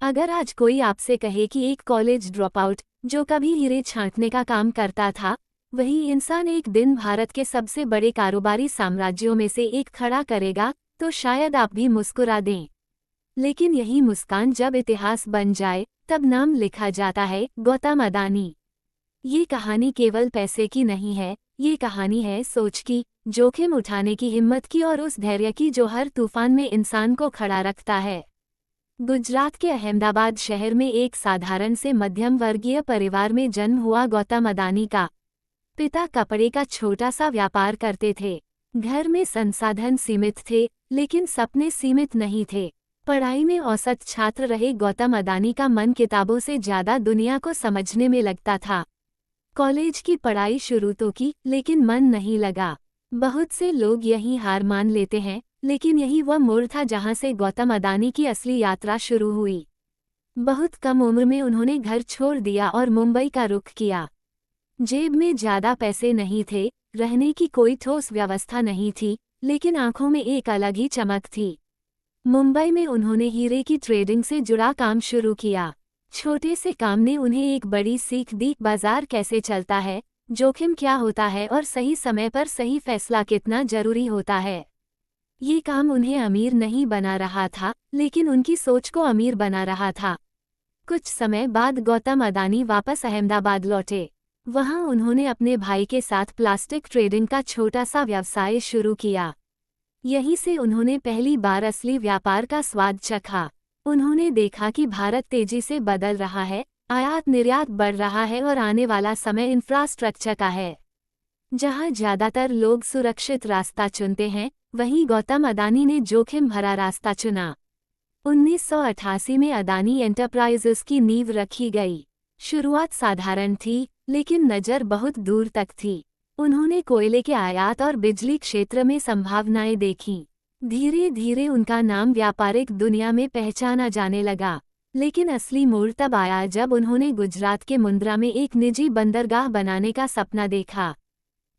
अगर आज कोई आपसे कहे कि एक कॉलेज ड्रॉप आउट जो कभी हीरे छांटने का काम करता था, वही इंसान एक दिन भारत के सबसे बड़े कारोबारी साम्राज्यों में से एक खड़ा करेगा, तो शायद आप भी मुस्कुरा दें। लेकिन यही मुस्कान जब इतिहास बन जाए, तब नाम लिखा जाता है गौतम अदानी। ये कहानी केवल पैसे की नहीं है, ये कहानी है सोच की, जोखिम उठाने की हिम्मत की और उस धैर्य की जो हर तूफान में इंसान को खड़ा रखता है। गुजरात के अहमदाबाद शहर में एक साधारण से मध्यम वर्गीय परिवार में जन्म हुआ गौतम अदानी का। पिता कपड़े का छोटा सा व्यापार करते थे। घर में संसाधन सीमित थे, लेकिन सपने सीमित नहीं थे। पढ़ाई में औसत छात्र रहे गौतम अदानी का मन किताबों से ज्यादा दुनिया को समझने में लगता था। कॉलेज की पढ़ाई शुरू तो की, लेकिन मन नहीं लगा। बहुत से लोग यही हार मान लेते हैं, लेकिन यही वह मोड़ था जहां से गौतम अदानी की असली यात्रा शुरू हुई। बहुत कम उम्र में उन्होंने घर छोड़ दिया और मुंबई का रुख किया। जेब में ज्यादा पैसे नहीं थे, रहने की कोई ठोस व्यवस्था नहीं थी, लेकिन आंखों में एक अलग ही चमक थी। मुंबई में उन्होंने हीरे की ट्रेडिंग से जुड़ा काम शुरू किया। छोटे से काम ने उन्हें एक बड़ी सीख दी, बाजार कैसे चलता है, जोखिम क्या होता है और सही समय पर सही फैसला कितना जरूरी होता है। ये काम उन्हें अमीर नहीं बना रहा था, लेकिन उनकी सोच को अमीर बना रहा था। कुछ समय बाद गौतम अदानी वापस अहमदाबाद लौटे। वहां उन्होंने अपने भाई के साथ प्लास्टिक ट्रेडिंग का छोटा सा व्यवसाय शुरू किया। यहीं से उन्होंने पहली बार असली व्यापार का स्वाद चखा। उन्होंने देखा कि भारत तेजी से बदल रहा है, आयात निर्यात बढ़ रहा है और आने वाला समय इंफ्रास्ट्रक्चर का है। जहां ज्यादातर लोग सुरक्षित रास्ता चुनते हैं, वहीं गौतम अदानी ने जोखिम भरा रास्ता चुना। 1988 में अदानी एंटरप्राइजेस की नींव रखी गई। शुरुआत साधारण थी, लेकिन नज़र बहुत दूर तक थी। उन्होंने कोयले के आयात और बिजली क्षेत्र में संभावनाएं देखीं। धीरे धीरे उनका नाम व्यापारिक दुनिया में पहचाना जाने लगा। लेकिन असली मोड़ तब आया जब उन्होंने गुजरात के मुंद्रा में एक निजी बंदरगाह बनाने का सपना देखा।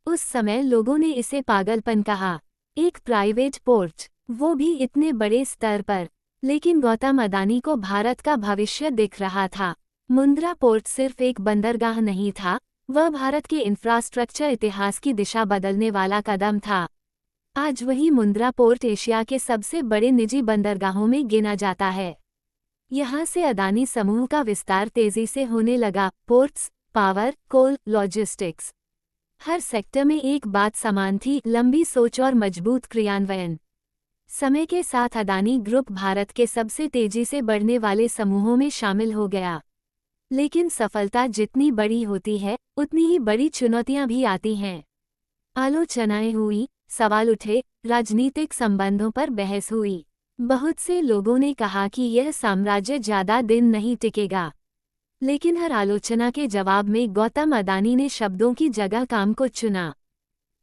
उस समय लोगों ने इसे पागलपन कहा, एक प्राइवेट पोर्ट, वो भी इतने बड़े स्तर पर। लेकिन गौतम अदानी को भारत का भविष्य दिख रहा था। मुंद्रा पोर्ट सिर्फ एक बंदरगाह नहीं था, वह भारत के इंफ्रास्ट्रक्चर इतिहास की दिशा बदलने वाला कदम था। आज वही मुंद्रा पोर्ट एशिया के सबसे बड़े निजी बंदरगाहों में गिना जाता है। यहाँ से अदानी समूह का विस्तार तेजी से होने लगा। पोर्ट्स, पावर, कोल, लॉजिस्टिक्स, हर सेक्टर में एक बात समान थी, लंबी सोच और मजबूत क्रियान्वयन। समय के साथ अदानी ग्रुप भारत के सबसे तेजी से बढ़ने वाले समूहों में शामिल हो गया। लेकिन सफलता जितनी बड़ी होती है, उतनी ही बड़ी चुनौतियां भी आती हैं। आलोचनाएं हुई, सवाल उठे, राजनीतिक संबंधों पर बहस हुई। बहुत से लोगों ने कहा कि यह साम्राज्य ज्यादा दिन नहीं टिकेगा। लेकिन हर आलोचना के जवाब में गौतम अदानी ने शब्दों की जगह काम को चुना।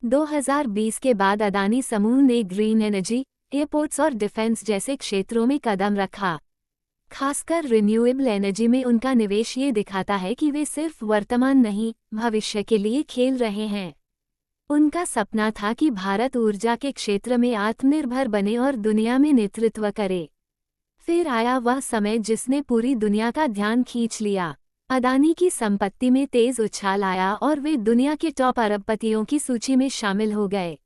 2020 के बाद अदानी समूह ने ग्रीन एनर्जी, एयरपोर्ट्स और डिफेंस जैसे क्षेत्रों में कदम रखा। खासकर रिन्यूएबल एनर्जी में उनका निवेश ये दिखाता है कि वे सिर्फ वर्तमान नहीं, भविष्य के लिए खेल रहे हैं। उनका सपना था कि भारत ऊर्जा के क्षेत्र में आत्मनिर्भर बने और दुनिया में नेतृत्व करे। फिर आया वह समय जिसने पूरी दुनिया का ध्यान खींच लिया। अदानी की संपत्ति में तेज उछाल आया और वे दुनिया के टॉप अरबपतियों की सूची में शामिल हो गए।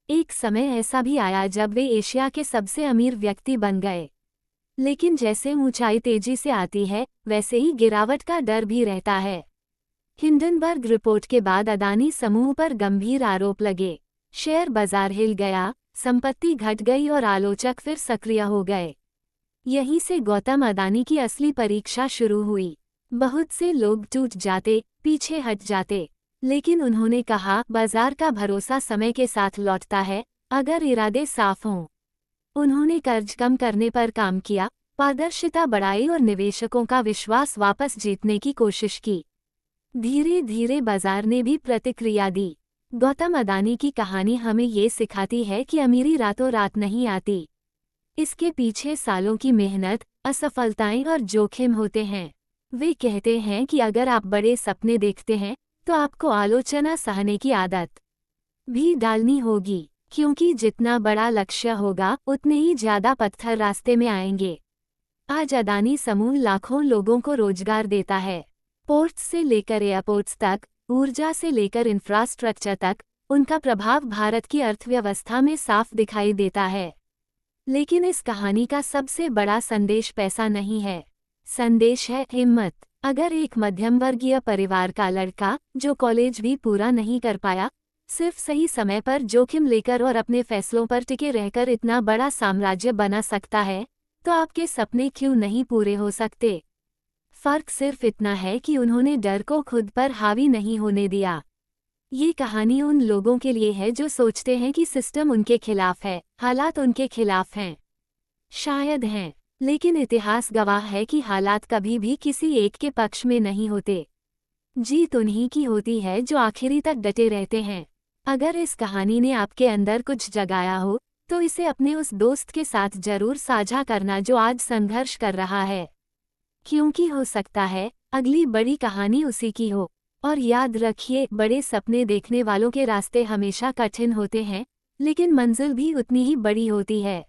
एक समय ऐसा भी आया जब वे एशिया के सबसे अमीर व्यक्ति बन गए। लेकिन जैसे ऊंचाई तेजी से आती है, वैसे ही गिरावट का डर भी रहता है। हिंडनबर्ग रिपोर्ट के बाद अदानी समूह पर गंभीर आरोप लगे। शेयर बाजार हिल गया, संपत्ति घट गई और आलोचक फिर सक्रिय हो गए। यहीं से गौतम अदानी की असली परीक्षा शुरू हुई। बहुत से लोग टूट जाते, पीछे हट जाते, लेकिन उन्होंने कहा, बाजार का भरोसा समय के साथ लौटता है, अगर इरादे साफ हों। उन्होंने कर्ज कम करने पर काम किया, पारदर्शिता बढ़ाई और निवेशकों का विश्वास वापस जीतने की कोशिश की। धीरे धीरे बाजार ने भी प्रतिक्रिया दी। गौतम अदानी की कहानी हमें ये सिखाती है कि अमीरी रातों रात नहीं आती। इसके पीछे सालों की मेहनत, असफलताएं और जोखिम होते हैं। वे कहते हैं कि अगर आप बड़े सपने देखते हैं, तो आपको आलोचना सहने की आदत भी डालनी होगी, क्योंकि जितना बड़ा लक्ष्य होगा, उतने ही ज्यादा पत्थर रास्ते में आएंगे। आज अदानी समूह लाखों लोगों को रोजगार देता है। पोर्ट्स से लेकर एयरपोर्ट्स तक, ऊर्जा से लेकर इंफ्रास्ट्रक्चर तक, उनका प्रभाव भारत की अर्थव्यवस्था में साफ दिखाई देता है। लेकिन इस कहानी का सबसे बड़ा संदेश पैसा नहीं है। संदेश है हिम्मत। अगर एक मध्यम वर्गीय परिवार का लड़का, जो कॉलेज भी पूरा नहीं कर पाया, सिर्फ सही समय पर जोखिम लेकर और अपने फैसलों पर टिके रहकर इतना बड़ा साम्राज्य बना सकता है, तो आपके सपने क्यों नहीं पूरे हो सकते? फर्क सिर्फ इतना है कि उन्होंने डर को खुद पर हावी नहीं होने दिया। ये कहानी उन लोगों के लिए है जो सोचते हैं कि सिस्टम उनके खिलाफ है, हालात उनके खिलाफ हैं। शायद हैं, लेकिन इतिहास गवाह है कि हालात कभी भी किसी एक के पक्ष में नहीं होते। जीत उन्हीं की होती है जो आखिरी तक डटे रहते हैं। अगर इस कहानी ने आपके अंदर कुछ जगाया हो, तो इसे अपने उस दोस्त के साथ जरूर साझा करना जो आज संघर्ष कर रहा है, क्योंकि हो सकता है अगली बड़ी कहानी उसी की हो। और याद रखिए, बड़े सपने देखने वालों के रास्ते हमेशा कठिन होते हैं, लेकिन मंजिल भी उतनी ही बड़ी होती है।